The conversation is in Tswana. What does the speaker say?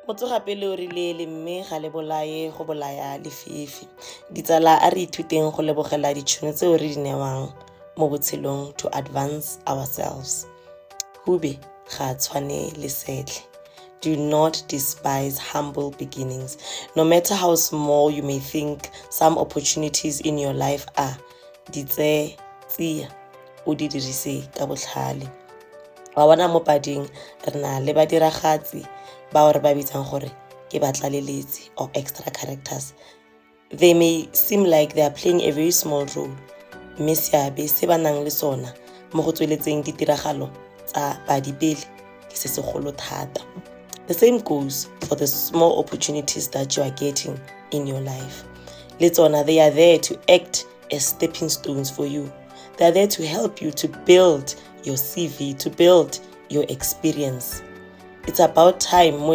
Motsoga pele o rile Lemme ga le bolae go bolaya lefifi. Ditsala a re ithuteng go lebogela ditšhono tseo re di newang mo botshelong to advance ourselves. Hube ga tshwane le setle. Do not despise humble beginnings. No matter how small you may think some opportunities in your life are, di tseya o di dirise ka botlhale. Wa bona mo pading re na le badiragatsi ba re ba bitsang gore ke batlaleletsi or extra characters. They may seem like they are playing a very small role. Mme seabe se ba nang le sona mo go tsweletseng ditiragalo tsa badipele ke se segolo thata. The same goes for the small opportunities that you are getting in your life. Le tsona, they are there to act as stepping stones for you. They are there to help you to build your CV, to build your experience. It's about time